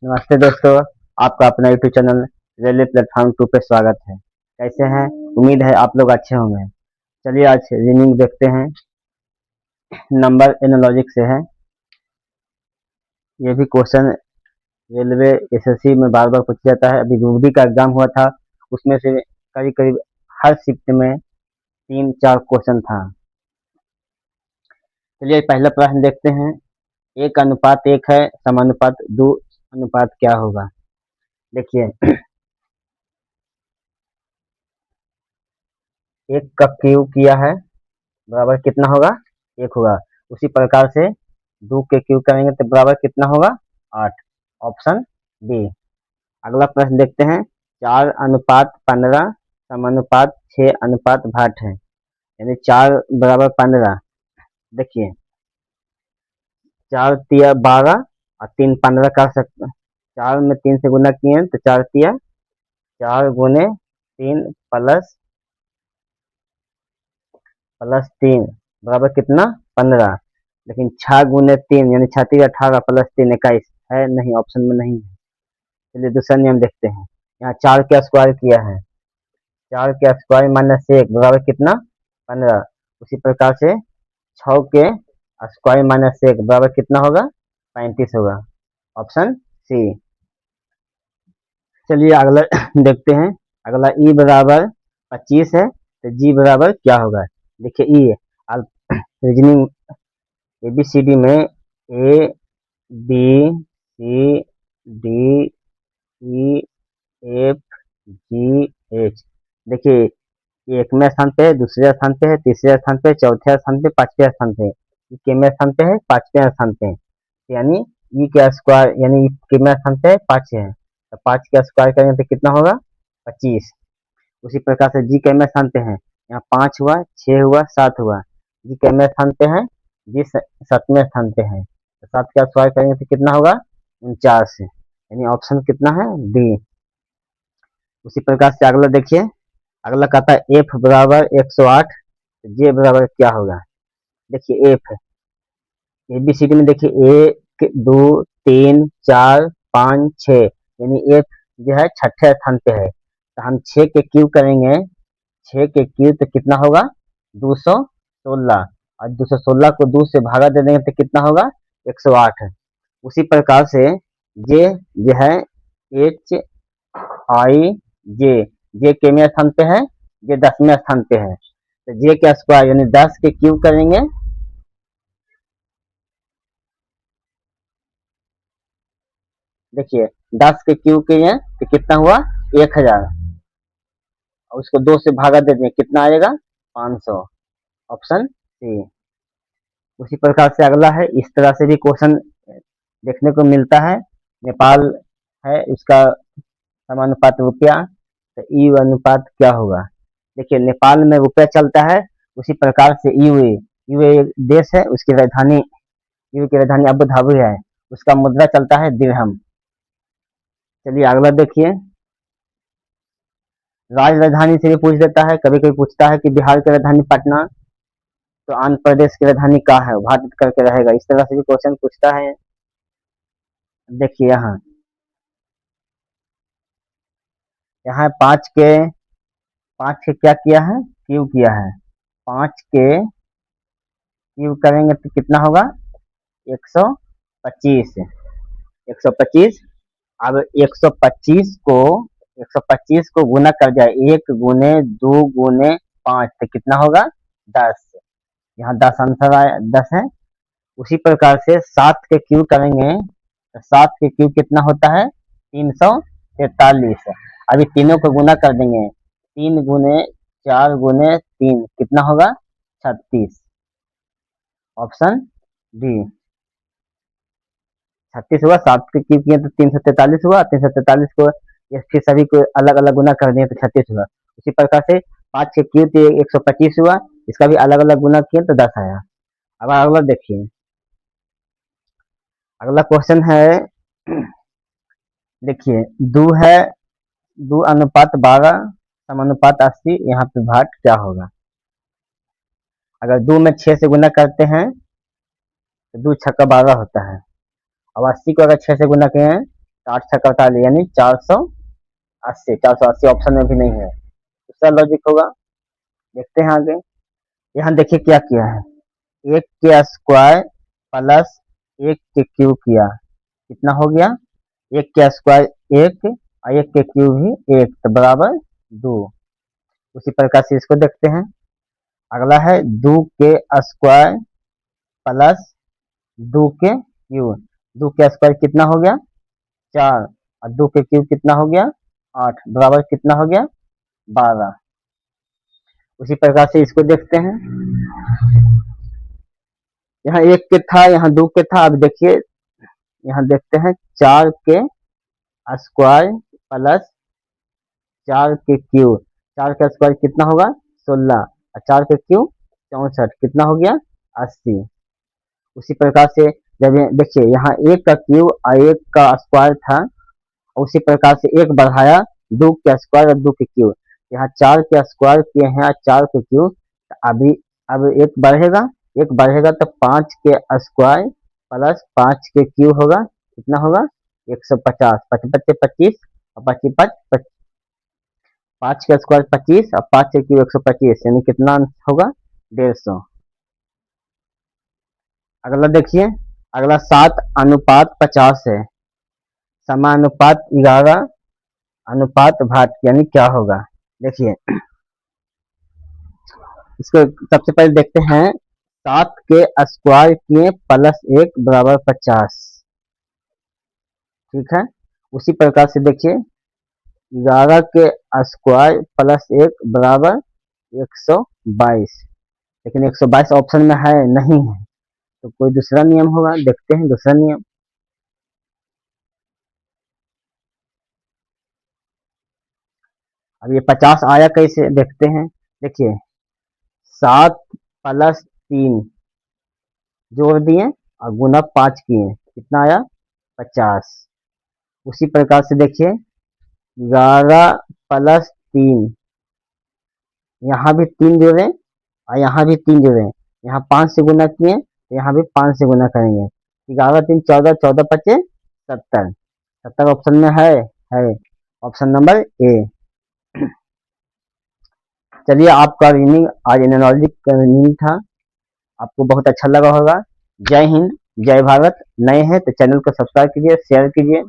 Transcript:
नमस्ते दोस्तों, आपका अपना यूट्यूब चैनल रेलवे प्लेटफॉर्म 2 पे स्वागत है। कैसे हैं? उम्मीद है आप लोग अच्छे होंगे। चलिए आज रीजनिंग देखते हैं। नंबर एनालॉजिक से है। ये भी क्वेश्चन रेलवे एसएससी में बार बार पूछा जाता है। अभी ग्रुप डी का एग्जाम हुआ था, उसमें से करीब करीब हर शिफ्ट में 3-4 क्वेश्चन था। चलिए पहला प्रश्न देखते हैं। 1:1 है, समानुपात 2 अनुपात क्या होगा? देखिए, 1 का क्यूब किया है बराबर कितना होगा? 1 होगा। उसी प्रकार से 2 के क्यूब करेंगे तो बराबर कितना होगा? 8। Option B. अगला प्रश्न देखते हैं। 4:15 समानुपात 6:8 है, यानी 4 बराबर 15। देखिए, 4 तिया 12 और 3 15 कर सकते हैं। 4 में 3 से गुना किए तो 4 तिया 4 गुने 3 प्लस प्लस 3 बराबर कितना? 15। लेकिन 6 गुने 3 यानी 6 तिया 18 प्लस 3 21 है नहीं, ऑप्शन में नहीं है। चलिए दूसरा नियम देखते हैं। यहाँ 4 का स्क्वायर किया है, 4 का स्क्वायर माइनस 1 बराबर कितना? 15। उसी प्रकार से 6 के स्क्वायर माइनस 1 बराबर कितना होगा? 35 होगा। Option C. चलिए अगला देखते हैं। अगला ई बराबर 25 है तो जी बराबर क्या होगा? देखिए ई रीजनिंग एबीसीडी में A B C D E F G H. देखिए, ये 1वें स्थान पे है, दूसरे स्थान पे है, तीसरे स्थान पे, चौथे स्थान पे, 5वें स्थान पे। ये कितवें स्थान पे है? 5वें स्थान पे। यानी ई का स्क्वायर यानी कितवें स्थान पे? 5 है, तो 5 का स्क्वायर करेंगे तो कितना होगा? 25। उसी प्रकार से जी कितवें स्थान पे है? यहाँ 5 हुआ, 6 हुआ, 7 हुआ। जी कितवें स्थान पे है? जी 7वें स्थान पे है, तो 7 का स्क्वायर करेंगे तो कितना होगा? 49। यानी ऑप्शन कितना है? डी। उसी प्रकार से अगला देखिए। अगला कहता है एफ बराबर 108, जे बराबर क्या होगा? देखिए एफ एबीसीडी में देखिए 1 2 3 4 5 6, यानी एफ जो है छठे स्थान पे है, तो हम 6 के क्यूब करेंगे। 6 के क्यूब तो कितना होगा? 216। और 216 को 2 से भागा दे देंगे तो कितना होगा? 108। उसी प्रकार से जे जो है एच आई जे, जे कितवें स्थान पे है? जे 10वें स्थान पे है, तो जे का स्क्वायर यानी 10 के क्यूब करेंगे। देखिए 10 के क्यूब किए तो कितना हुआ? 1000। और उसको 2 से भागा दे दें कितना आएगा? 500। Option C. उसी प्रकार से अगला है। इस तरह से भी क्वेश्चन देखने को मिलता है। नेपाल है, इसका समानुपात रुपया, तो ई अनुपात क्या होगा? देखिए नेपाल में रुपया चलता है, उसी प्रकार से यूए यूए देश है, उसकी राजधानी यूए की राजधानी अबू धाबी है, उसका मुद्रा चलता है दिरहम। चलिए अगला देखिए। राजधानी से भी पूछ देता है, कभी कभी पूछता है कि बिहार की राजधानी पटना, तो आंध्र प्रदेश की राजधानी कहाँ है? भारत करके रहेगा। इस तरह से भी क्वेश्चन पूछता है। देखिए यहाँ यहाँ 5 के क्या किया है? क्यूब किया है। 5 के क्यूब करेंगे तो कितना होगा? 125। 125। अब 125 को गुना कर जाए, 1 गुने 2 गुने 5 तो कितना होगा? 10। यहाँ 10 आंसर आया, 10 है। उसी प्रकार से 7 के क्यूब करेंगे तो 7 के क्यूब कितना होता है? 343। अभी तीनों को गुना कर देंगे, 3 गुने 4 गुने 3 कितना होगा? 36। Option D. 36 हुआ, 7 के क्यूब किए तो 343 हुआ, 343 को ये फिर सभी को अलग अलग गुना कर दिए तो 36 हुआ। उसी प्रकार से 5 के क्यूब तो 125 हुआ, इसका भी अलग अलग गुना किए तो 10 आया। अब अगला देखिए। अगला क्वेश्चन है। देखिए 2 है, 2:12 समानुपात 80, यहाँ पे भाट क्या होगा? अगर 2 में 6 से गुना करते हैं तो 2 छक्का 12 होता है। अब 80 को अगर 6 से गुना किए हैं तो 8 छक्का 48 यानी 480। 480 ऑप्शन में भी नहीं है, दूसरा लॉजिक होगा। देखते हैं आगे। यहाँ देखिए क्या किया है, 1 के स्क्वायर प्लस 1 के क्यूब किया, कितना हो गया, 1 के स्क्वायर 1 और 1 के क्यूब भी 1 तो बराबर 2। उसी प्रकार से इसको देखते हैं। अगला है 2 के स्क्वायर प्लस 2 के क्यूब। 2 के स्क्वायर कितना हो गया 4 और 2 के क्यूब कितना हो गया 8 बराबर कितना हो गया 12। उसी प्रकार से इसको देखते हैं। यहाँ 1 के था, यहाँ 2 के था। अब देखिए यहाँ देखते हैं 4 के स्क्वायर प्लस 4 के क्यूब। 4 का स्क्वायर कितना होगा 16 और 4 के क्यूब 64 कितना हो गया 80। उसी प्रकार से जब देखिए यहाँ 1 का क्यूब और 1 का स्क्वायर था, उसी प्रकार से 1 बढ़ाया 2 के स्क्वायर और 2 के क्यूब। यहाँ 4 के स्क्वायर किए हैं और 4 के क्यूब, अभी अब 1 बढ़ेगा, 1 बढ़ेगा तो 5 के स्क्वायर प्लस 5 के क्यूब होगा, कितना होगा 150। 5 बच्चे 25 और 25 5 5 का स्क्वायर 25 और 5 के क्यूब 125 यानी कितना होगा 150। अगला देखिए, अगला 7:50 है, समानुपात 11 अनुपात भाट यानी क्या होगा। देखिए इसको सबसे पहले देखते हैं। 7 के स्क्वायर किए प्लस 1 बराबर 50, ठीक है। उसी प्रकार से देखिए 11 के स्क्वायर प्लस 1 बराबर 122, लेकिन 122 ऑप्शन में है नहीं है, तो कोई दूसरा नियम होगा। देखते हैं दूसरा नियम। अब ये 50 आया कैसे देखते हैं। देखिए 7 प्लस 3 जोड़ दिए और गुना 5 किए, कितना आया 50। उसी प्रकार से देखिए 11 प्लस 3, यहाँ भी 3 जोड़े और यहाँ भी 3 जोड़े, यहाँ 5 से गुना किए तो यहाँ भी 5 से गुना करेंगे। 11 3 14, 14 पचे 70, 70 ऑप्शन में है ऑप्शन नंबर ए। चलिए आपका रीडिंग आज एनालॉजी का रीडिंग था, आपको बहुत अच्छा लगा होगा। जय हिंद, जय भारत। नए हैं तो चैनल को सब्सक्राइब कीजिए, शेयर कीजिए।